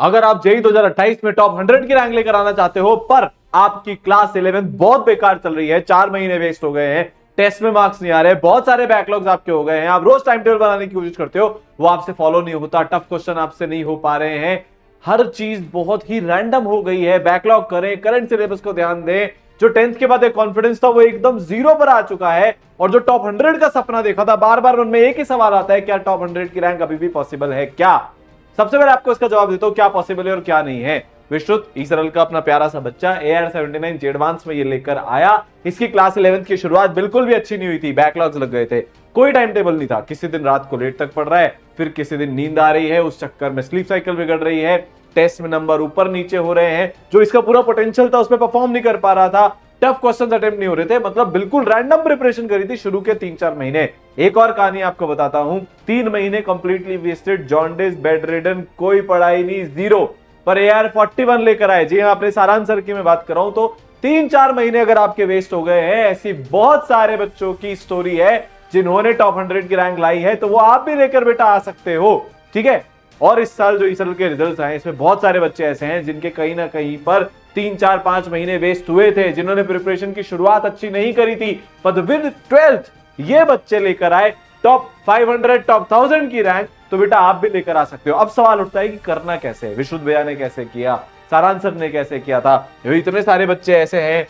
अगर आप जेईई 2028 में टॉप 100 की रैंक लेकर आना चाहते हो, पर आपकी क्लास 11 बहुत बेकार चल रही है, 4 महीने वेस्ट हो गए हैं, टेस्ट में मार्क्स नहीं आ रहे, बहुत सारे बैकलॉग्स आपके हो गए हैं, आप रोज टाइम टेबल बनाने की कोशिश करते हो, वो आपसे फॉलो नहीं होता, टफ क्वेश्चन आपसे नहीं हो पा रहे हैं, हर चीज बहुत ही रैंडम हो गई है, बैकलॉग करें, करंट सिलेबस को ध्यान दें, जो 10th के बाद एक कॉन्फिडेंस था वो एकदम जीरो पर आ चुका है, और जो टॉप 100 का सपना देखा था, बार बार मन में एक ही सवाल आता है, क्या टॉप 100 की रैंक अभी भी पॉसिबल है क्या? सबसे पहले आपको इसका जवाब देता हूं, क्या पॉसिबल है और क्या नहीं है। विश्रुत ईसरल का अपना प्यारा सा बच्चा AR79 एडवांस में ये लेकर आया। इसकी क्लास 11 की शुरुआत बिल्कुल भी अच्छी नहीं हुई थी, बैकलॉग्स लग गए थे, कोई टाइम टेबल नहीं था, किसी दिन रात को लेट तक पढ़ रहा है, फिर किसी दिन नींद आ रही है, उस चक्कर में स्लीप साइकिल बिगड़ रही है, टेस्ट में नंबर ऊपर नीचे हो रहे हैं, जो इसका पूरा पोटेंशियल था उसमें परफॉर्म नहीं कर पा रहा था, टफ क्वेश्चंस अटेम्प्ट नहीं हो रहे थे, मतलब बिल्कुल रैंडम प्रिपरेशन करी थी शुरू के 3-4 महीने। एक और कहानी आपको बताता हूं, 3 महीने completely wasted, jaundice, bedridden, कोई पढ़ाई नहीं, जीरो, पर AR41 लेकर आए। जी हाँ, अपने सारांश सर की मैं बात कर रहा हूं, तो 3-4 महीने अगर आपके वेस्ट हो गए हैं, ऐसी बहुत सारे बच्चों की स्टोरी है जिन्होंने टॉप 100 की रैंक लाई है, तो वो आप भी लेकर बेटा आ सकते हो, ठीक है। और इस साल जो ईसरल के रिजल्ट्स आए, इसमें बहुत सारे बच्चे ऐसे हैं जिनके कहीं ना कहीं पर 3-4-5 महीने वेस्ट हुए थे, जिन्होंने प्रिपरेशन की शुरुआत अच्छी नहीं करी थी, पर विद 12th ये बच्चे लेकर आए टॉप 500, टॉप 1000 की रैंक, तो बेटा आप भी लेकर आ सकते हो। अब सवाल उठता है कि करना कैसे, विश्रुत भैया ने कैसे किया, सारांश सर ने कैसे किया था, इतने सारे बच्चे ऐसे हैं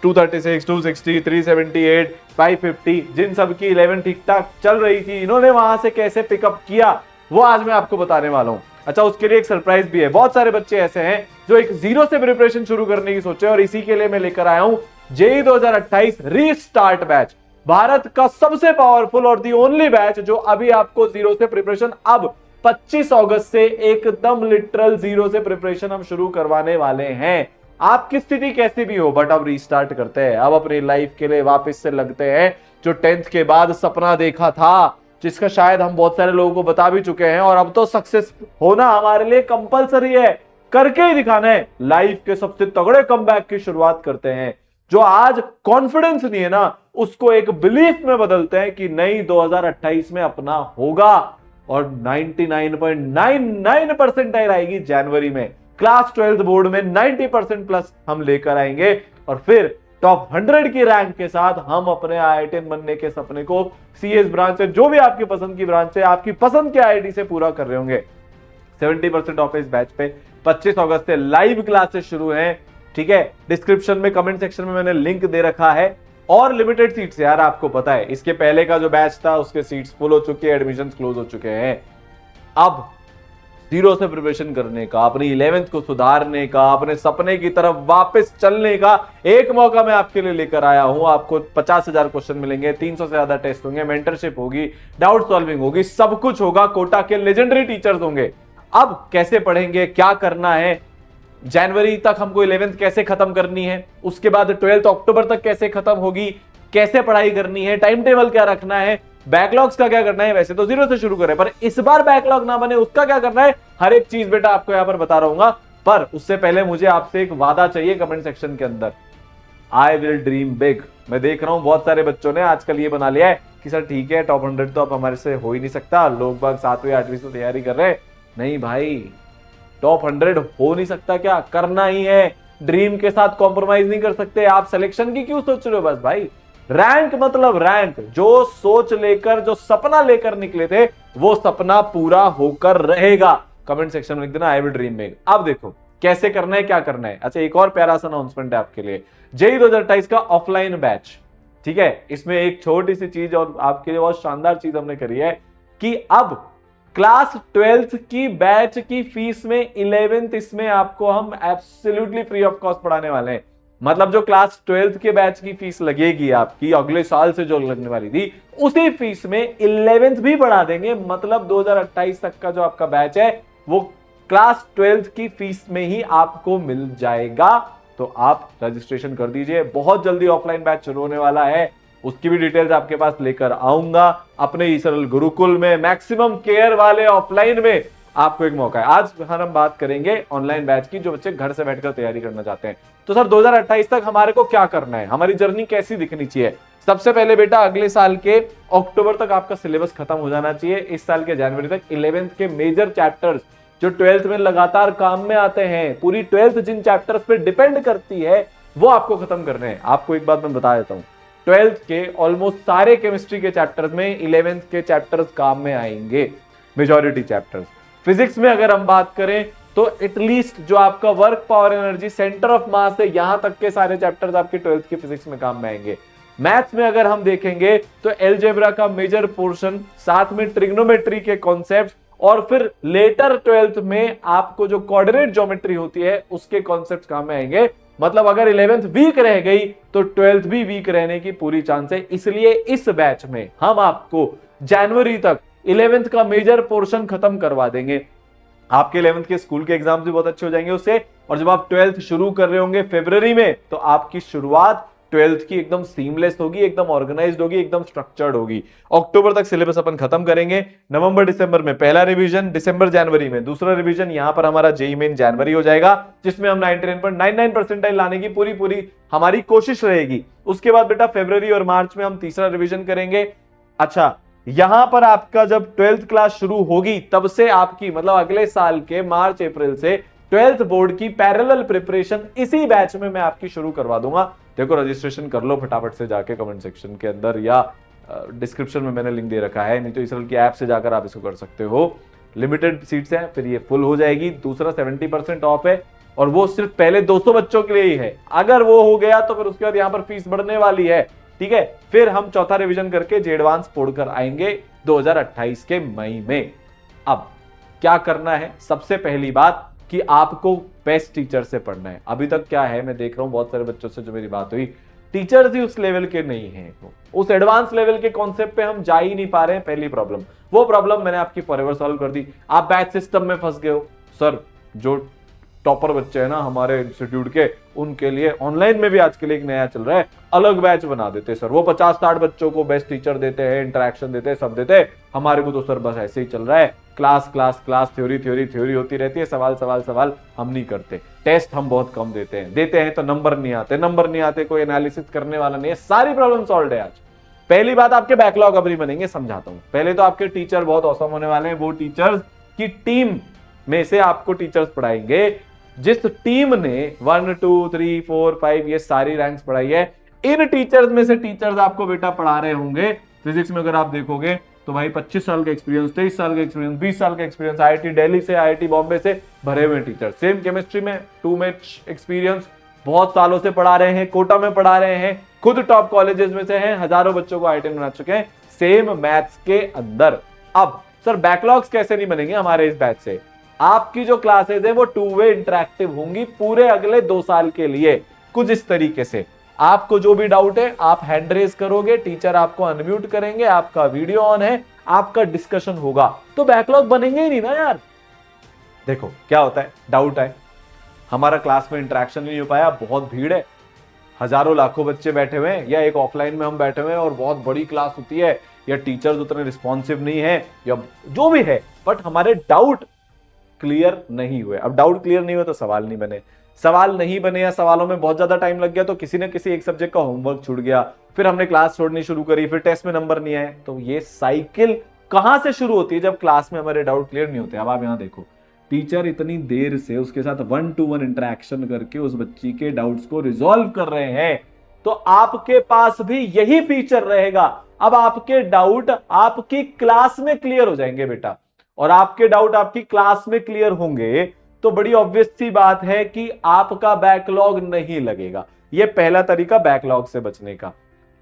236, 260, 378, 550, जिन सब की 11 ठीक ठाक चल रही थी, इन्होंने वहां से कैसे पिकअप किया, वो आज मैं आपको बताने वाला हूं। अच्छा, उसके लिए एक सरप्राइज भी है, बहुत सारे बच्चे ऐसे हैं जो एक जीरो से प्रिपरेशन शुरू करने की सोचे, और इसी के लिए मैं लेकर आया हूं जेईई 2028 रीस्टार्ट बैच, भारत का सबसे पावरफुल और दी ओनली बैच जो अभी आपको जीरो से प्रिपरेशन, अब 25 अगस्त से एकदम लिटरल जीरो से प्रिपरेशन हम शुरू करवाने वाले हैं। आपकी स्थिति कैसी भी हो, बट अब रीस्टार्ट करते हैं, अब अपनी लाइफ के लिए वापस से लगते हैं। जो 10th के बाद सपना देखा था, जिसका शायद हम बहुत सारे लोगों को बता भी चुके हैं, और अब तो सक्सेस होना हमारे लिए कंपलसरी है, करके ही दिखाना है। लाइफ के सबसे तगड़े कमबैक की शुरुआत करते हैं। जो आज कॉन्फिडेंस नहीं है ना, उसको एक बिलीफ में बदलते हैं कि नहीं 2028 में अपना होगा, और 99.99 परसेंटाइल आएगी जनवरी में, क्लास 12th बोर्ड में 90% प्लस हम लेकर आएंगे, और फिर टॉप 100 की रैंक के साथ हम अपने IITian बनने के सपने को CS ब्रांच से, जो भी आपकी पसंद की ब्रांच है, आपकी पसंद के IIT से पूरा कर रहे होंगे। 70% ऑफ इस बैच पे 25 अगस्त से लाइव क्लासेस शुरू हैं, ठीक है। डिस्क्रिप्शन में, कमेंट सेक्शन में मैंने लिंक दे रखा है, और लिमिटेड सीट्स यार, आपको पता है इसके पहले का जो बैच था उसके सीट्स फुल हो चुके हैं, एडमिशन क्लोज हो चुके हैं। अब जीरो से प्रिपरेशन करने का, अपनी 11th को सुधारने का, अपने सपने की तरफ वापस चलने का एक मौका मैं आपके लिए लेकर आया हूं। आपको 50,000 क्वेश्चन मिलेंगे, 300 से ज्यादा टेस्ट होंगे, मेंटरशिप होगी, डाउट सॉल्विंग होगी, सब कुछ होगा, कोटा के लेजेंडरी टीचर्स होंगे। अब कैसे पढ़ेंगे, क्या करना है, जनवरी तक हमको 11th कैसे खत्म करनी है, उसके बाद 12th अक्टूबर तक कैसे खत्म होगी, कैसे पढ़ाई करनी है, टाइम टेबल क्या रखना है, बैकलॉग्स का क्या करना है, वैसे तो जीरो से शुरू करें, पर इस बार बैकलॉग ना बने उसका क्या करना है, हर एक चीज बेटा आपको यहां पर बता रहूंगा। पर उससे पहले मुझे आपसे एक वादा चाहिए कमेंट सेक्शन के अंदर, आई विल ड्रीम बिग। मैं देख रहा हूं बहुत सारे बच्चों ने आजकल ये बना लिया है कि सर ठीक है, टॉप 100 तो अब हमारे से हो ही नहीं सकता, लोग बाग 7वीं 8वीं से तैयारी कर रहे हैं। नहीं भाई, टॉप 100 हो नहीं सकता, क्या करना ही है, ड्रीम के साथ कॉम्प्रोमाइज नहीं कर सकते। आप सिलेक्शन की क्यों सोच रहे हो, बस भाई रैंक मतलब रैंक, जो सोच लेकर, जो सपना लेकर निकले थे, वो सपना पूरा होकर रहेगा। कमेंट सेक्शन में लिख देना आई विल ड्रीम बिग। अब देखो कैसे करना है, क्या करना है। अच्छा, एक और प्यारा सा अनाउंसमेंट है आपके लिए, जेईई 2028 का ऑफलाइन बैच, ठीक है। इसमें एक छोटी सी चीज और आपके लिए बहुत शानदार चीज हमने करी है कि अब क्लास 12th की बैच की फीस में 11th इसमें आपको हम एब्सोल्युटली फ्री ऑफ कॉस्ट पढ़ाने वाले हैं। मतलब जो क्लास 12th के बैच की फीस लगेगी आपकी अगले साल से जो लगने वाली थी, उसी फीस में 11th भी बढ़ा देंगे। मतलब 2028 तक का जो आपका बैच है वो क्लास 12th की फीस में ही आपको मिल जाएगा। तो आप रजिस्ट्रेशन कर दीजिए, बहुत जल्दी ऑफलाइन बैच शुरू होने वाला है, उसकी भी डिटेल्स आपके पास लेकर आऊंगा। अपने ईसरल गुरुकुल में मैक्सिमम केयर वाले ऑफलाइन में आपको एक मौका है। आज हम बात करेंगे ऑनलाइन बैच की, जो बच्चे घर से बैठकर तैयारी करना चाहते हैं। तो सर 2028 तक हमारे को क्या करना है, हमारी जर्नी कैसी दिखनी चाहिए। सबसे पहले बेटा अगले साल के अक्टूबर तक आपका सिलेबस खत्म हो जाना चाहिए। इस साल के जनवरी तक 11th के मेजर चैप्टर्स जो 12th में लगातार काम में आते हैं, पूरी 12th जिन चैप्टर्स पे डिपेंड करती है वो आपको खत्म करने हैं। आपको एक बात मैं बता देता हूं, 12th के ऑलमोस्ट सारे केमिस्ट्री के चैप्टर्स में 11th के चैप्टर्स काम में आएंगे, मेजॉरिटी चैप्टर्स। फिजिक्स में अगर हम बात करें तो एटलीस्ट जो आपका work, power, energy, centre of mass है, यहां तक के सारे चैप्टर्स आपके 12th की फिजिक्स में काम में आएंगे। मैथ्स में अगर हम देखेंगे तो एलजेब्रा का मेजर पोर्शन, साथ में ट्रिग्नोमेट्री के कॉन्सेप्ट, और फिर लेटर 12th में आपको जो कोऑर्डिनेट ज्योमेट्री होती है उसके कॉन्सेप्ट काम में आएंगे। मतलब अगर 11th वीक रह गई तो 12th भी वीक रहने की पूरी चांस है। इसलिए इस बैच में हम आपको जनवरी तक 11th का मेजर पोर्शन खत्म करवा देंगे। आपके 11th के स्कूल के एग्जाम्स भी बहुत अच्छे हो जाएंगे उससे, और जब आप 12th शुरू कर रहे होंगे फरवरी में, तो आपकी शुरुआत 12th की एकदम सीमलेस होगी, एकदम ऑर्गेनाइज्ड होगी, एकदम स्ट्रक्चर्ड होगी। अक्टूबर तक सिलेबस अपन खत्म करेंगे। नवंबर दिसंबर में पहला रिवीजन, दिसंबर जनवरी में दूसरा रिवीजन। यहां पर हमारा जेईई मेन जनवरी हो जाएगा, जिसमें हम 99.99 परसेंटाइल लाने की पूरी हमारी कोशिश रहेगी। उसके बाद बेटा फरवरी और मार्च में हम तीसरा रिवीजन करेंगे। अच्छा, यहां पर आपका जब 12th क्लास शुरू होगी तब से आपकी, मतलब अगले साल के मार्च अप्रैल से 12th बोर्ड की पैरेलल प्रिपरेशन इसी बैच में मैं आपकी शुरू करवा दूंगा। देखो, रजिस्ट्रेशन कर लो फटाफट से जाके कमेंट सेक्शन के अंदर, या डिस्क्रिप्शन में मैंने लिंक दे रखा है, नहीं तो इसरल की ऐप से जाकर आप इसको कर सकते हो। लिमिटेड सीट्स हैं, फिर ये फुल हो जाएगी। दूसरा 70% ऑफ है, और वो सिर्फ पहले 200 बच्चों के लिए ही है। अगर वो हो गया तो फिर उसके बाद यहां पर फीस बढ़ने वाली है, ठीक है। फिर हम चौथा रिवीजन करके जे एडवांस पढ़कर आएंगे 2028 के मई में। अब क्या करना है? सबसे पहली बात कि आपको बेस्ट टीचर से पढ़ना है। अभी तक क्या है, मैं देख रहा हूं बहुत सारे बच्चों से जो मेरी बात हुई, टीचर्स ही उस लेवल के नहीं हैं, उस एडवांस लेवल के कॉन्सेप्ट पे हम जा ही नहीं पा रहे हैं। पहली प्रॉब्लम, वो प्रॉब्लम मैंने आपकी फॉरएवर सॉल्व कर दी। आप बैच सिस्टम में फंस गए हो। सर, जो टॉपर बच्चे हैं ना हमारे इंस्टीट्यूट के, उनके लिए ऑनलाइन में भी आजकल एक नया चल रहा है, अलग बैच बना देते सर। वो 50-60 बच्चों को बेस्ट टीचर देते हैं, इंटरेक्शन देते हैं, सब देते हैं। हमारे को तो सर बस ऐसे ही चल रहा है, क्लास क्लास क्लास, थ्योरी होती रहती है, सवाल हम नहीं करते। टेस्ट हम बहुत कम देते हैं तो नंबर नहीं आते, कोई एनालिसिस करने वाला नहीं है। सारी प्रॉब्लम सॉल्व है आज। पहली बात, आपके बैकलॉग अब नहीं बनेंगे, समझाता हूं। पहले तो आपके टीचर बहुत औसम होने वाले हैं। वो टीचर्स की टीम में से आपको टीचर्स पढ़ाएंगे जिस टीम ने 1 2 3 4 5 ये सारी रैंक्स पढ़ाई है। इन टीचर्स में से टीचर्स आपको बेटा पढ़ा रहे होंगे। फिजिक्स में अगर आप देखोगे तो भाई 25 साल का एक्सपीरियंस, 23 साल का एक्सपीरियंस, 20 साल का एक्सपीरियंस, आईआईटी दिल्ली से, आईआईटी बॉम्बे से भरे हुए टीचर। सेम केमिस्ट्री में 2 में एक्सपीरियंस, बहुत सालों से पढ़ा रहे हैं, कोटा में पढ़ा रहे हैं, खुद टॉप कॉलेजेस में से हैं, हजारों बच्चों को आईआईटी बना चुके हैं, सेम मैथ्स के अंदर। अब सर बैकलॉग्स कैसे नहीं बनेंगे हमारे इस बैच से? आपकी जो क्लासेस है वो 2 वे इंटरेक्टिव होंगी पूरे अगले 2 साल के लिए। कुछ इस तरीके से, आपको जो भी डाउट है आप हैंड रेज करोगे, टीचर आपको अनम्यूट करेंगे, आपका वीडियो ऑन है, आपका डिस्कशन होगा, तो बैकलॉग बनेंगे ही नहीं ना यार। देखो क्या होता है, डाउट है, हमारा क्लास में इंटरेक्शन नहीं हो पाया, बहुत भीड़ है, हजारों लाखों बच्चे बैठे हुए हैं, या एक ऑफलाइन में हम बैठे हुए हैं और बहुत बड़ी क्लास होती है, या टीचर्स उतने रिस्पॉन्सिव नहीं है, या जो भी है, बट हमारे डाउट क्लियर नहीं हुए। अब डाउट क्लियर नहीं हुए तो सवाल नहीं बने, सवाल नहीं बने या सवालों में बहुत ज्यादा टाइम लग गया तो किसी न किसी एक सब्जेक्ट का होमवर्क छूट गया, फिर हमने क्लास छोड़नी शुरू करी, फिर टेस्ट में नंबर नहीं आए। तो ये साइकिल कहां से शुरू होती है? जब क्लास में हमारे डाउट क्लियर नहीं होते। अब आप यहां देखो, टीचर इतनी देर से उसके साथ 1-to-1 इंटरेक्शन करके उस बच्ची के डाउट्स को रिजॉल्व कर रहे हैं, तो आपके पास भी यही फीचर रहेगा। अब आपके डाउट आपकी क्लास में क्लियर हो जाएंगे बेटा, और आपके डाउट आपकी क्लास में क्लियर होंगे तो बड़ी ऑब्वियस सी बात है कि आपका बैकलॉग नहीं लगेगा। यह पहला तरीका बैकलॉग से बचने का।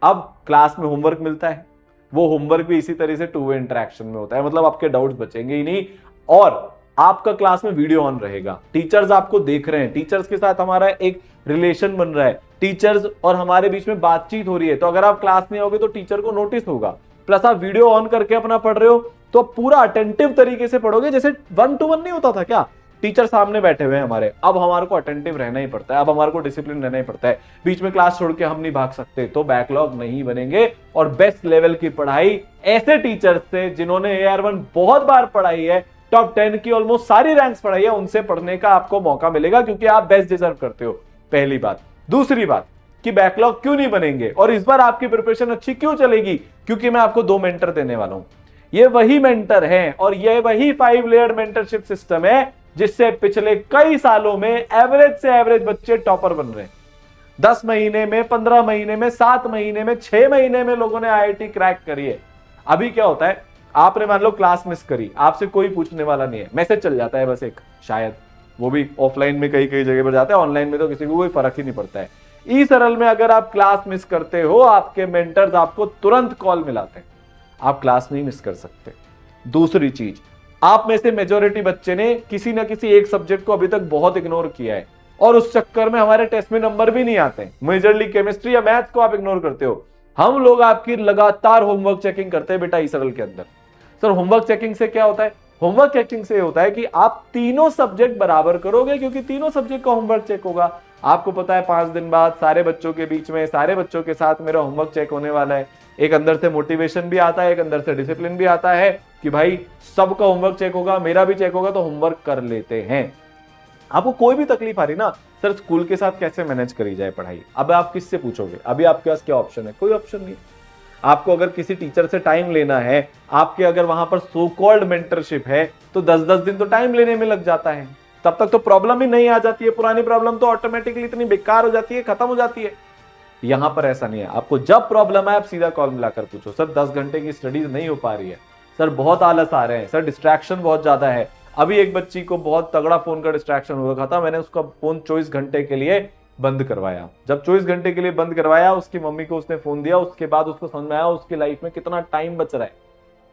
अब क्लास में होमवर्क मिलता है, वो होमवर्क भी इसी तरह से 2 वे इंटरेक्शन में होता है, मतलब आपके डाउट्स बचेंगे ही नहीं, और आपका क्लास में वीडियो ऑन रहेगा, टीचर्स आपको देख रहे हैं, टीचर्स के साथ हमारा एक रिलेशन बन रहा है, टीचर्स और हमारे बीच में बातचीत हो रही है। तो अगर आप क्लास में आओगे तो टीचर को नोटिस होगा, प्लस आप वीडियो ऑन करके अपना पढ़ रहे हो तो पूरा अटेंटिव तरीके से पढ़ोगे, जैसे 1-to-1 नहीं होता था क्या, टीचर सामने बैठे हुए हैं हमारे। अब हमारे को अटेंटिव रहना ही पड़ता है, अब हमारे को डिसिप्लिन रहना ही पड़ता है, बीच में क्लास छोड़ के हम नहीं भाग सकते, तो बैकलॉग नहीं बनेंगे। और बेस्ट लेवल की पढ़ाई ऐसे टीचर्स से जिन्होंने AR1 बहुत बार पढ़ाई है, टॉप 10 की ऑलमोस्ट सारी रैंक्स पढ़ाई है, उनसे पढ़ने का आपको मौका मिलेगा, क्योंकि आप बेस्ट डिजर्व करते हो। पहली बात। दूसरी बात कि बैकलॉग क्यों नहीं बनेंगे और इस बार आपकी प्रिपरेशन अच्छी क्यों चलेगी, क्योंकि मैं आपको 2 मेंटर देने वाला हूं। ये वही मेंटर हैं और ये वही 5 लेयर्ड मेंटरशिप सिस्टम है जिससे पिछले कई सालों में एवरेज से एवरेज बच्चे टॉपर बन रहे हैं। 10 महीने में, 15 महीने में, 7 महीने में, 6 महीने में लोगों ने आईआईटी क्रैक करी है। अभी क्या होता है, आपने मान लो क्लास मिस करी, आपसे कोई पूछने वाला नहीं है, मैसेज चल जाता है बस एक, शायद वो भी ऑफलाइन में कई कई जगह पर जाता है, ऑनलाइन में तो किसी को कोई फर्क ही नहीं पड़ता है। ई सरल में अगर आप क्लास मिस करते हो, आपके मेंटर्स आपको तुरंत कॉल मिलाते हैं, आप क्लास नहीं मिस कर सकते। दूसरी चीज, आप में से मेजॉरिटी बच्चे ने किसी ना किसी एक सब्जेक्ट को अभी तक बहुत इग्नोर किया है और उस चक्कर में हमारे टेस्ट में नंबर भी नहीं आते। मेजरली केमिस्ट्री या मैथ्स को आप इग्नोर करते हो। हम लोग आपकी लगातार होमवर्क चेकिंग करते हैं बेटा ई सरल के अंदर। सर होमवर्क चेकिंग से क्या होता है? होमवर्क चेकिंग से होता है कि आप तीनों सब्जेक्ट बराबर करोगे, क्योंकि तीनों सब्जेक्ट का होमवर्क चेक होगा। आपको पता है 5 दिन बाद सारे बच्चों के बीच में, सारे बच्चों के साथ मेरा होमवर्क चेक होने वाला है। एक अंदर से मोटिवेशन भी आता है, एक अंदर से डिसिप्लिन भी आता है कि भाई सबका होमवर्क चेक होगा, मेरा भी चेक होगा, तो होमवर्क कर लेते हैं। आपको कोई भी तकलीफ आ रही ना, सर स्कूल के साथ कैसे मैनेज करी जाए पढ़ाई, अब आप किससे पूछोगे? अभी आपके पास क्या ऑप्शन है? कोई ऑप्शन नहीं। आपको अगर किसी टीचर से टाइम लेना है, आपके अगर वहां पर सो कॉल्ड मेंटरशिप है, तो 10-10 दिन तो टाइम लेने में लग जाता है। तब तक तो प्रॉब्लम ही नहीं आ जाती है, पुरानी प्रॉब्लम तो ऑटोमेटिकली इतनी बेकार हो जाती है, खत्म हो जाती है। यहां पर ऐसा नहीं है। आपको जब प्रॉब्लम है आप सीधा कॉल मिलाकर पूछो, सर 10 घंटे की स्टडीज नहीं हो पा रही है, सर बहुत आलस आ रहे हैं, सर डिस्ट्रैक्शन बहुत ज्यादा है। अभी एक बच्ची को बहुत तगड़ा फोन का डिस्ट्रैक्शन हो रखा था, मैंने उसका फोन 24 घंटे के लिए बंद करवाया। जब 24 घंटे के लिए बंद करवाया, उसकी मम्मी को उसने फोन दिया, उसके बाद उसको समझ में आया उसकी लाइफ में कितना टाइम बच रहा है।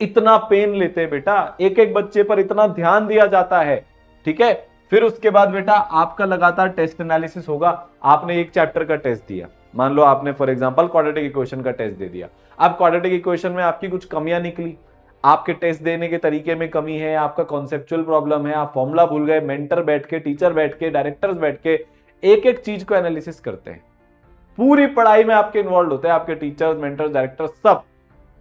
इतना पेन लेते हैं बेटा, एक एक बच्चे पर इतना ध्यान दिया जाता है, ठीक है। फिर उसके बाद बेटा आपका लगातार टेस्ट एनालिसिस होगा। आपने एक चैप्टर का टेस्ट दिया, मान लो आपने फॉर एग्जांपल क्वाड्रेटिक इक्वेशन का टेस्ट दे दिया। अब क्वाड्रेटिक इक्वेशन में आपकी कुछ कमियां निकली, आपके टेस्ट देने के तरीके में कमी है, आपका कॉन्सेप्चुअल प्रॉब्लम है, आप फॉर्मूला भूल गए, मेंटर बैठ के, टीचर बैठ के, डायरेक्टर्स बैठ के एक एक चीज को एनालिसिस करते हैं। पूरी पढ़ाई में आपके इन्वॉल्व होते हैं, आपके टीचर्स, मेंटर्स, डायरेक्टर्स सब।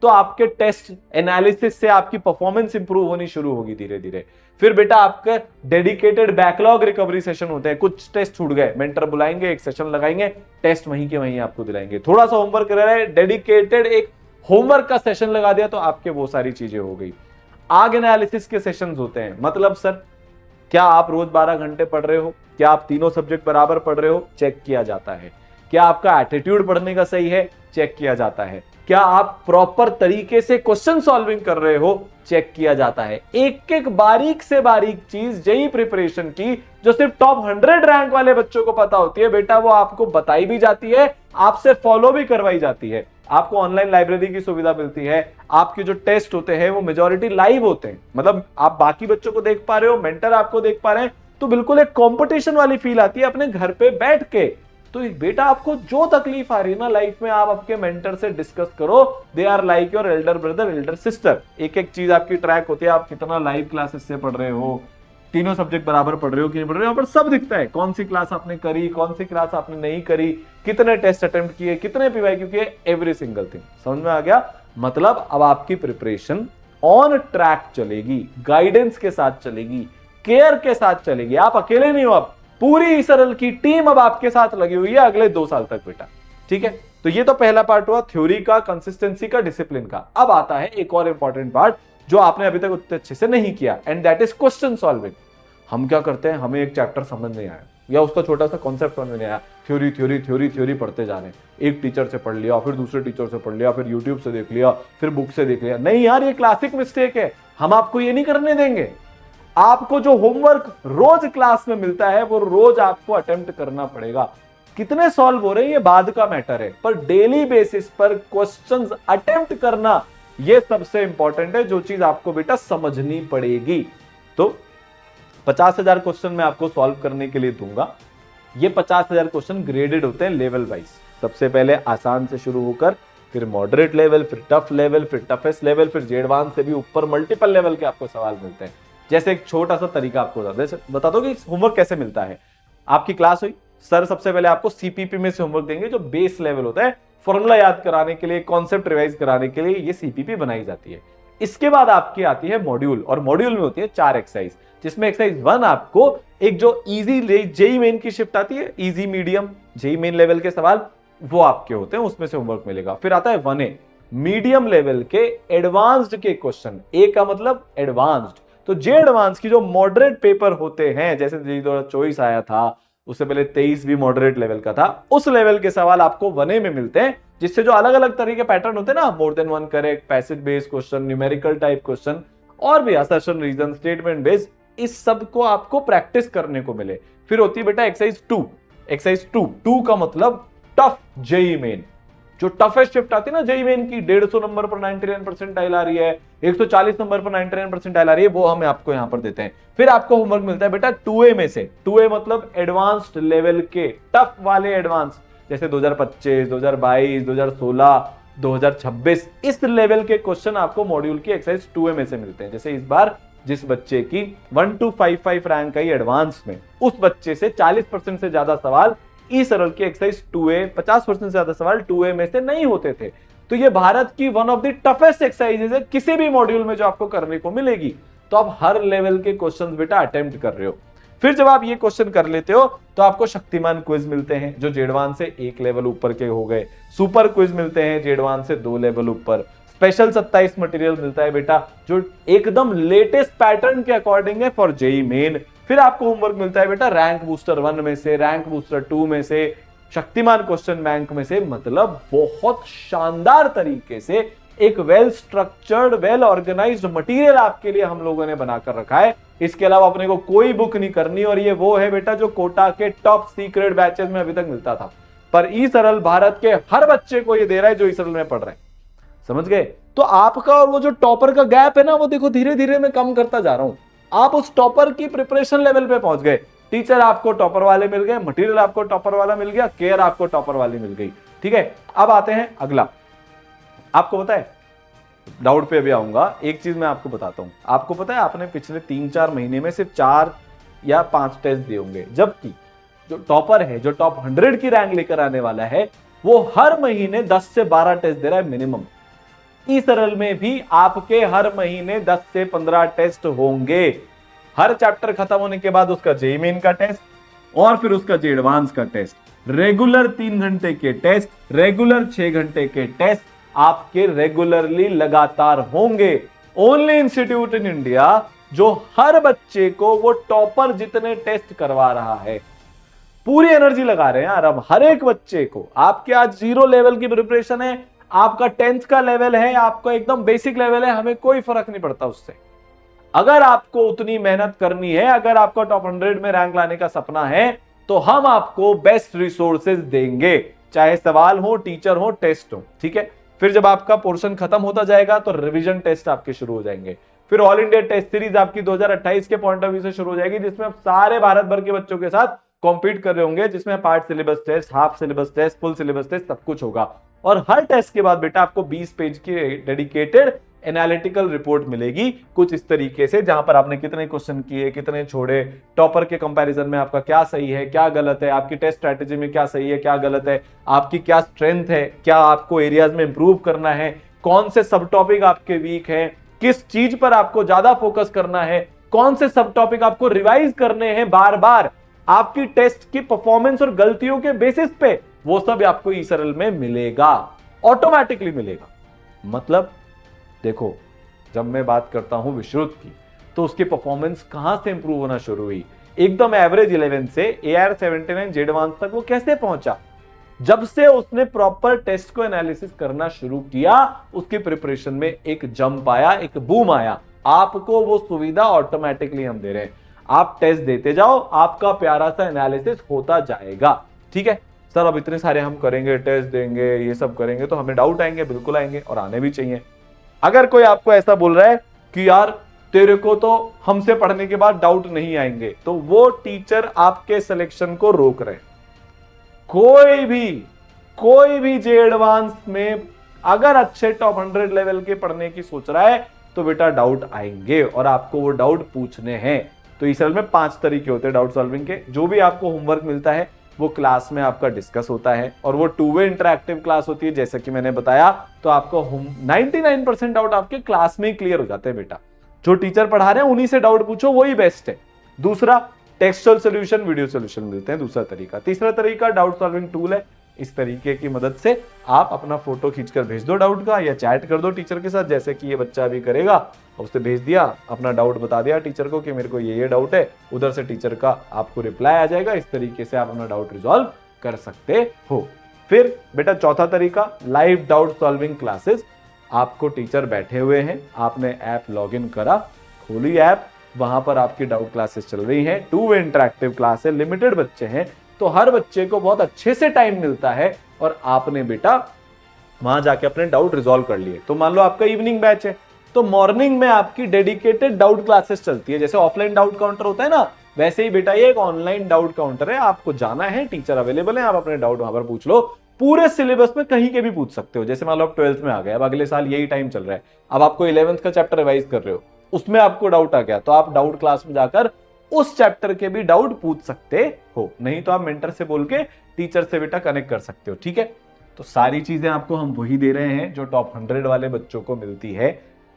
तो आपके टेस्ट एनालिसिस से आपकी परफॉर्मेंस इंप्रूव होनी शुरू होगी धीरे धीरे। फिर बेटा आपके डेडिकेटेड बैकलॉग रिकवरी सेशन होते हैं। कुछ टेस्ट छूट गए, मेंटर बुलाएंगे, एक सेशन लगाएंगे, टेस्ट वहीं के वहीं आपको दिलाएंगे। थोड़ा सा होमवर्क कर रहे हैं, डेडिकेटेड एक होमवर्क का सेशन लगा दिया तो आपके वो सारी चीजें हो गई। आग एनालिसिस के सेशंस होते हैं, मतलब सर क्या आप रोज 12 घंटे पढ़ रहे हो? क्या आप तीनों सब्जेक्ट बराबर पढ़ रहे हो? चेक किया जाता है। क्या आपका एटीट्यूड पढ़ने का सही है? चेक किया जाता है। क्या आप प्रॉपर तरीके से क्वेश्चन सॉल्विंग कर रहे हो? चेक किया जाता है। एक एक बारीक से बारीक चीज जेईई प्रिपरेशन की जो सिर्फ टॉप 100 रैंक वाले बच्चों को पता होती है बेटा, वो आपको बताई भी जाती है, आपसे फॉलो भी करवाई जाती है। आपको ऑनलाइन लाइब्रेरी की सुविधा मिलती है। आपके जो टेस्ट होते हैं वो मेजॉरिटी लाइव होते हैं, मतलब आप बाकी बच्चों को देख पा रहे हो, मेंटर आपको देख पा रहे हैं, तो बिल्कुल एक कंपटीशन वाली फील आती है अपने घर पे बैठ के। तो बेटा आपको जो तकलीफ आ रही है ना लाइफ में, आप आपके मेंटर से डिस्कस करो। They are like your elder brother, elder sister. एक एक चीज आपकी ट्रैक होती है, आप कितना लाइव क्लासेस से पढ़ रहे हो, तीनों सब्जेक्ट बराबर पढ़ रहे हो कि नहीं पढ़ रहे हो, यहाँ पर सब दिखता है। कौन सी क्लास आपने करी, कौन सी क्लास आपने नहीं करी, कितने टेस्ट अटेम्प्ट किए, कितने पीवाईक्यू किए, एवरी सिंगल थिंग समझ में आ गया। मतलब अब आपकी प्रिपरेशन ऑन ट्रैक चलेगी, गाइडेंस के साथ चलेगी, केयर के साथ चलेगी। आप अकेले नहीं हो, अब पूरी सरल की टीम अब आपके साथ लगी हुई है अगले 2 साल तक बेटा, ठीक है। तो ये तो पहला पार्ट हुआ थ्योरी का, कंसिस्टेंसी का, डिसिप्लिन का। अब आता है एक और इंपॉर्टेंट पार्ट जो आपने अभी तक उतने अच्छे से नहीं किया, and that is question solving. हम क्या करते हैं, हमें एक चैप्टर समझ नहीं आया या उसका छोटा सा कॉन्सेप्ट समझ नहीं आया, थ्योरी थ्योरी थ्योरी थ्योरी पढ़ते जा रहे हैं। एक टीचर से पढ़ लिया, फिर दूसरे टीचर से पढ़ लिया, फिर यूट्यूब से देख लिया, फिर बुक से देख लिया। नहीं यार, ये क्लासिक मिस्टेक है, हम आपको ये नहीं करने देंगे। आपको जो होमवर्क रोज क्लास में मिलता है वो रोज आपको अटेम्प्ट करना पड़ेगा। कितने सॉल्व हो रहे हैं ये बाद का मैटर है, पर डेली बेसिस पर क्वेश्चंस अटेम्प्ट करना ये सबसे इंपॉर्टेंट है, जो चीज आपको बेटा समझनी पड़ेगी। तो 50,000 क्वेश्चन मैं आपको सॉल्व करने के लिए दूंगा। ये 50,000 क्वेश्चन ग्रेडेड होते हैं लेवल वाइज। सबसे पहले आसान से शुरू होकर फिर मॉडरेट लेवल, फिर टफ लेवल, फिर टफेस्ट लेवल, फिर एडवांस से भी ऊपर मल्टीपल लेवल के आपको सवाल मिलते हैं। जैसे एक छोटा सा तरीका आपको बता दो कि होमवर्क कैसे मिलता है। आपकी क्लास हुई, सर सबसे पहले आपको सीपीपी में से होमवर्क देंगे, जो बेस लेवल होता है, फॉर्मूला याद कराने के लिए, कॉन्सेप्ट रिवाइज कराने के लिए ये सीपीपी बनाई जाती है। इसके बाद आपकी आती है मॉड्यूल, और मॉड्यूल में होती है 4 एक्सरसाइज, जिसमें एक्सरसाइज 1 आपको एक जो इजी जेई मेन की शिफ्ट आती है, easy medium JEE Main level के सवाल वो आपके होते हैं, उसमें से होमवर्क मिलेगा। फिर आता है 1A, मीडियम लेवल के एडवांस्ड के क्वेश्चन, ए का मतलब एडवांस्ड, तो जे एडवांस की जो मॉडरेट पेपर होते हैं, जैसे 2024 आया था, उससे पहले 23 भी मॉडरेट लेवल का था, उस लेवल के सवाल आपको 1A में मिलते हैं, जिससे जो अलग अलग तरह के पैटर्न होते हैं ना, more than one correct, passage based question, numerical type question और भी असर्शन, रीजन, स्टेटमेंट बेस्ड, इस सब को आपको प्रैक्टिस करने को मिले। फिर होती है बेटा एक्सरसाइज 2। एक्सरसाइज 2 का मतलब टफ जेई मेन, जो टफेस्ट शिफ्ट आती है ना जेई मेन की, 150 नंबर पर 99 परसेंटाइल आ रही है, 140 नंबर पर 99 परसेंटाइल आ रही है, वो हम आपको यहां पर देते हैं। फिर आपको होमवर्क मिलता है बेटा 2A में से, 2A मतलब एडवांस्ड लेवल के टफ वाले एडवांस, जैसे 2025, 2022, 2016, 2026, इस लेवल के क्वेश्चन आपको मॉड्यूल की एक्सरसाइज 2A में से मिलते हैं। जैसे इस बार जिस बच्चे की 1255 रैंक आई एडवांस में, उस बच्चे से 40% से ज्यादा सवाल ई सरल की एक्सरसाइज 2A, 50% से ज्यादा सवाल 2A में से नहीं होते थे। तो ये भारत की one of the toughest exercises है किसी भी मॉड्यूल में जो आपको करने को मिलेगी। तो आप हर लेवल के क्वेश्चंस बेटा अटेम्प्ट कर रहे हो। फिर जब आप ये क्वेश्चन कर लेते हो तो आपको शक्तिमान क्विज मिलते हैं, जो जेडवान से 1 लेवल ऊपर के हो गए, सुपर क्विज मिलते हैं जेडवान से 2 लेवल ऊपर, स्पेशल 27 मटेरियल मिलता है बेटा, जो एकदम लेटेस्ट पैटर्न के अकॉर्डिंग है फॉर जेई मेन। फिर आपको होमवर्क मिलता है बेटा रैंक बूस्टर 1 में से, रैंक बूस्टर 2 में से, शक्तिमान क्वेश्चन बैंक में से, मतलब बहुत शानदार तरीके से एक well structured, well organised material आपके लिए हम लोगों ने बनाकर रखा है। इसके अलावा अपने को कोई बुक नहीं करनी, और ये वो है बेटा जो कोटा के टॉप सीक्रेट बैचेस में अभी तक मिलता था, पर ई सरल भारत के हर बच्चे को ये दे रहा है जो ई सरल में पढ़ रहे हैं। समझ गए? तो आपका और वो जो टॉपर का गैप है ना, वो देखो धीरे धीरे मैं कम करता जा रहा हूं। आप उस टॉपर की प्रिपरेशन लेवल पे पहुंच गए, टीचर आपको टॉपर वाले मिल गए, मटेरियल आपको टॉपर वाला मिल गया, केयर आपको टॉपर वाली मिल गई। ठीक है, अब आते हैं अगला। आपको पता है, डाउट पे अभी आऊंगा, एक चीज मैं आपको बताता हूं। आपको पता है आपने पिछले 3-4 महीने में सिर्फ 4 या 5 टेस्ट दिए होंगे, जबकि जो टॉपर है, जो टॉप 100 की रैंक लेकर आने वाला है, वो हर महीने 10 से 12 टेस्ट दे रहा है मिनिमम। ई सरल में भी आपके हर महीने 10 से 15 टेस्ट होंगे। हर चैप्टर खत्म होने के बाद उसका जेईई मेन का टेस्ट और फिर उसका जे एडवांस का टेस्ट, रेगुलर 3 घंटे के टेस्ट, रेगुलर 6 घंटे के टेस्ट आपके रेगुलरली लगातार होंगे। ओनली इंस्टीट्यूट इन इंडिया जो हर बच्चे को वो टॉपर जितने टेस्ट करवा रहा है, पूरी एनर्जी लगा रहे हैं यार अब हर एक बच्चे को। आपके आज 0 लेवल की प्रिपरेशन है, आपका 10th का लेवल है, आपका एकदम बेसिक लेवल है, हमें कोई फर्क नहीं पड़ता उससे। अगर आपको उतनी मेहनत करनी है, अगर आपका टॉप 100 में रैंक लाने का सपना है, तो हम आपको बेस्ट रिसोर्सेज देंगे, चाहे सवाल हो, टीचर हो, टेस्ट हो। ठीक है, फिर जब आपका पोर्शन खत्म होता जाएगा तो रिवीजन टेस्ट आपके शुरू हो जाएंगे। फिर ऑल इंडिया टेस्ट सीरीज आपकी 2028 के पॉइंट ऑफ व्यू से शुरू हो जाएगी, जिसमें आप सारे भारत भर के बच्चों के साथ कॉम्पीट कर रहे होंगे, जिसमें part syllabus test, half syllabus test, full syllabus test, सब कुछ होगा। और हर टेस्ट के बाद बेटा आपको 20 पेज की डेडिकेटेड एनालिटिकल रिपोर्ट मिलेगी, कुछ इस तरीके से, जहां पर आपने कितने क्वेश्चन किए, कितने छोड़े, टॉपर के कंपैरिजन में आपका क्या सही है, क्या गलत है, आपकी टेस्ट स्ट्रैटेजी में क्या सही है, क्या गलत है, आपकी क्या स्ट्रेंथ है, क्या आपको एरियाज में इंप्रूव करना है, कौन से सब टॉपिक आपके वीक है, किस चीज पर आपको ज्यादा फोकस करना है, कौन से सब टॉपिक आपको रिवाइज करने हैं बार बार, आपकी टेस्ट की परफॉर्मेंस और गलतियों के बेसिस पे, वो सब आपको ई सरल में मिलेगा, ऑटोमेटिकली मिलेगा। मतलब देखो, जब मैं बात करता हूं विश्रुत की, तो उसकी परफॉर्मेंस कहां से इंप्रूव होना शुरू हुई, एकदम एवरेज 11 से AR79 जे एडवांस तक वो कैसे पहुंचा, जब से उसने प्रॉपर टेस्ट को एनालिसिस करना शुरू किया, उसकी प्रिपरेशन में एक जंप आया, एक बूम आया। आपको वो सुविधा ऑटोमेटिकली हम दे रहे हैं, आप टेस्ट देते जाओ, आपका प्यारा सा एनालिसिस होता जाएगा। ठीक है सर, अब इतने सारे हम करेंगे, टेस्ट देंगे, ये सब करेंगे, तो हमें डाउट आएंगे, बिल्कुल आएंगे, और आने भी चाहिए। अगर कोई आपको ऐसा बोल रहा है कि यार तेरे को तो हमसे पढ़ने के बाद डाउट नहीं आएंगे, तो वो टीचर आपके सिलेक्शन को रोक रहे हैं। कोई भी जे एडवांस में अगर अच्छे टॉप 100 लेवल के पढ़ने की सोच रहा है, तो बेटा डाउट आएंगे और आपको वो डाउट पूछने हैं। तो इस साल में 5 तरीके होते हैं डाउट सॉल्विंग के। जो भी आपको होमवर्क मिलता है वो क्लास में आपका डिस्कस होता है, और वो 2-वे इंटरैक्टिव क्लास होती है, जैसा कि मैंने बताया। तो आपको 99% डाउट आपके क्लास में ही क्लियर हो जाते हैं बेटा। जो टीचर पढ़ा रहे हैं उन्हीं से डाउट पूछो, वही बेस्ट है। दूसरा, टेक्सचुअल सॉल्यूशन, वीडियो सॉल्यूशन मिलते हैं, दूसरा तरीका। तीसरा तरीका डाउट सॉल्विंग टूल है, इस तरीके की मदद से आप अपना फोटो खींचकर भेज दो डाउट का, या चैट कर दो टीचर के साथ, जैसे कि ये बच्चा अभी करेगा। उसने भेज दिया, अपना डाउट बता दिया टीचर को कि मेरे को ये डाउट है, उधर से टीचर का आपको रिप्लाई आ जाएगा। इस तरीके से आप अपना डाउट रिजॉल्व कर सकते हो। फिर बेटा चौथा तरीका, लाइव डाउट सॉल्विंग क्लासेस। आपको टीचर बैठे हुए हैं, आपने ऐप लॉगिन करा, खोली ऐप, वहां पर आपकी डाउट क्लासेस चल रही हैं। 2 वे इंटरेक्टिव क्लास है, लिमिटेड बच्चे हैं, तो हर बच्चे को बहुत अच्छे से टाइम मिलता है और आपने बेटा वहां जाके अपने डाउट रिजॉल्व कर लिए। तो मान लो आपका इवनिंग बैच है, तो मॉर्निंग में आपकी डेडिकेटेड डाउट क्लासेस चलती है। जैसे ऑफलाइन डाउट काउंटर होता है ना, वैसे ही बेटा ये एक ऑनलाइन डाउट काउंटर है। आपको जाना है, टीचर अवेलेबल है, आप अपने डाउट वहां पर पूछ लो। पूरे सिलेबस में कहीं के भी पूछ सकते हो। जैसे मान लो आप 12th में आ गए, अब अगले साल यही टाइम चल रहा है, अब आपको 11th का चैप्टर रिवाइज कर रहे हो, उसमें आपको डाउट आ गया, तो आप डाउट क्लास में जाकर उस चैप्टर के भी डाउट पूछ सकते हो। नहीं तो आप मेंटर से बोल के टीचर से बेटा कनेक्ट कर सकते हो। ठीक है, तो सारी चीजें आपको हम वही दे रहे हैं जो टॉप 100 वाले बच्चों को मिलती है।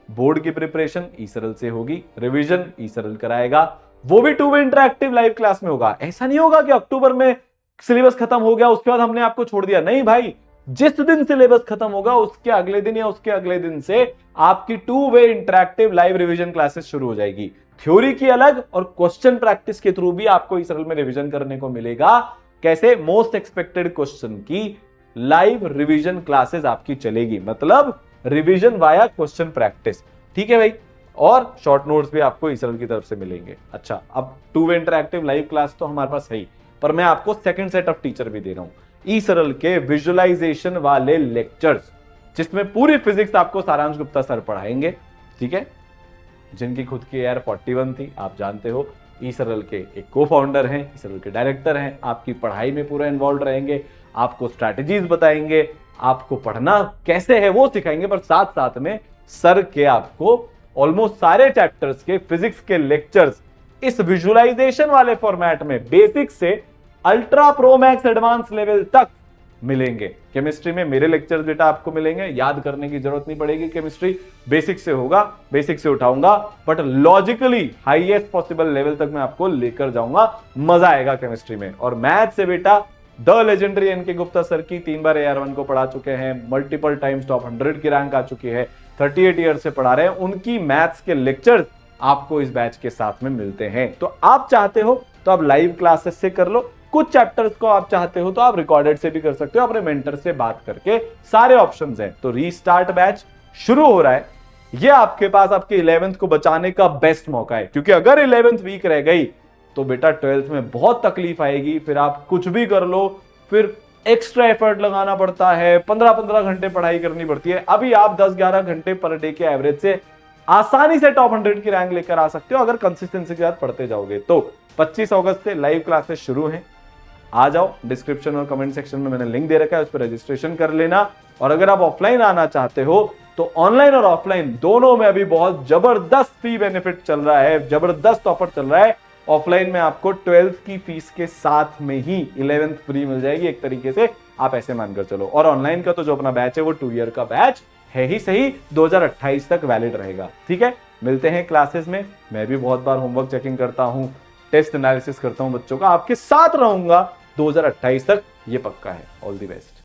बोर्ड की प्रिपरेशन ई सरल से होगी, रिवीजन ई सरल कराएगा, वो भी 2 वे इंटरेक्टिव लाइव क्लास में होगा। ऐसा नहीं होगा कि अक्टूबर में सिलेबस खत्म हो गया उसके बाद हमने आपको छोड़ दिया, नहीं भाई, जिस दिन सिलेबस खत्म होगा उसके अगले दिन या उसके अगले दिन से आपकी 2 वे इंटरेक्टिव लाइव रिवीजन क्लासेस शुरू हो जाएगी। थ्योरी की अलग और क्वेश्चन प्रैक्टिस के थ्रू भी आपको इस सरल में रिवीजन करने को मिलेगा। कैसे? मोस्ट एक्सपेक्टेड क्वेश्चन की लाइव रिवीजन क्लासेस आपकी चलेगी, मतलब रिवीजन वाया क्वेश्चन प्रैक्टिस। ठीक है भाई, और शॉर्ट नोट्स भी आपको इस सरल की तरफ से मिलेंगे। अच्छा, अब 2 वे इंटरेक्टिव लाइव क्लास तो हमारे पास है ही, पर मैं आपको सेकंड सेट ऑफ टीचर भी दे रहा हूं, ई सरल के विजुअलाइजेशन वाले लेक्चर्स, जिसमें पूरी फिजिक्स आपको सारांश गुप्ता सर पढ़ाएंगे। ठीक है, जिनकी खुद की एयर 41 थी, आप जानते हो। ई सरल के एक को फाउंडर हैं, ई सरल के डायरेक्टर हैं, आपकी पढ़ाई में पूरा इन्वॉल्व रहेंगे, आपको स्ट्रैटेजीज बताएंगे, आपको पढ़ना कैसे है वो सिखाएंगे, पर साथ साथ में सर के आपको ऑलमोस्ट सारे चैप्टर्स के फिजिक्स के लेक्चर्स इस विजुअलाइजेशन वाले फॉर्मेट में बेसिक से ultra pro max advance level तक मिलेंगे। केमिस्ट्री में मेरे लेक्चर्स बेटा आपको मिलेंगे, याद करने की जरूरत नहीं पड़ेगी, केमिस्ट्री बेसिक से होगा, बेसिक से उठाऊंगा, but logically highest possible level तक मैं आपको लेकर जाऊंगा, मजा आएगा केमिस्ट्री में। और मैथ से बेटा the legendary NK Gupta sir की 3 बार AR1 को पढ़ा चुके हैं, मल्टीपल टाइम्स टॉप 100 की रैंक आ चुकी है, 38 ईयर से पढ़ा रहे हैं, उनकी मैथ्स के लेक्चर्स आपको इस बैच के साथ में मिलते हैं। तो आप चाहते हो तो आप लाइव क्लासेस से कर लो, कुछ चैप्टर्स को आप चाहते हो तो आप रिकॉर्डेड से भी कर सकते हो, अपने मेंटर से बात करके, सारे ऑप्शंस हैं। तो रीस्टार्ट बैच शुरू हो रहा है, ये आपके पास आपके 11th को बचाने का बेस्ट मौका है, क्योंकि अगर 11th वीक रह गई तो बेटा 12th में बहुत तकलीफ आएगी। फिर आप कुछ भी कर लो, फिर एक्स्ट्रा एफर्ट लगाना पड़ता है, 15-15 घंटे पढ़ाई करनी पड़ती है। अभी आप 10-11 घंटे पर डे के एवरेज से आसानी से टॉप 100 की रैंक लेकर आ सकते हो, अगर कंसिस्टेंसी के साथ पढ़ते जाओगे तो। 25 अगस्त से लाइव क्लासेस शुरू हैं, आ जाओ, डिस्क्रिप्शन और कमेंट सेक्शन में मैंने लिंक दे रखा है, उस पर रजिस्ट्रेशन कर लेना। और अगर आप ऑफलाइन आना चाहते हो तो ऑनलाइन और ऑफलाइन दोनों में अभी बहुत जबरदस्त फ्री बेनिफिट चल रहा है, जबरदस्त ऑफर चल रहा है। ऑफलाइन में आपको 12th की फीस के साथ में ही 11th फ्री मिल जाएगी, एक तरीके से आप ऐसे मानकर चलो। और ऑनलाइन का तो जो अपना बैच है वो 2 ईयर का बैच है ही सही, 2028 तक वैलिड रहेगा। ठीक है, मिलते हैं क्लासेस में। मैं भी बहुत बार होमवर्क चेकिंग करता हूं, टेस्ट एनालिसिस करता हूं बच्चों का, आपके साथ रहूंगा 2028 तक, ये पक्का है। All the best.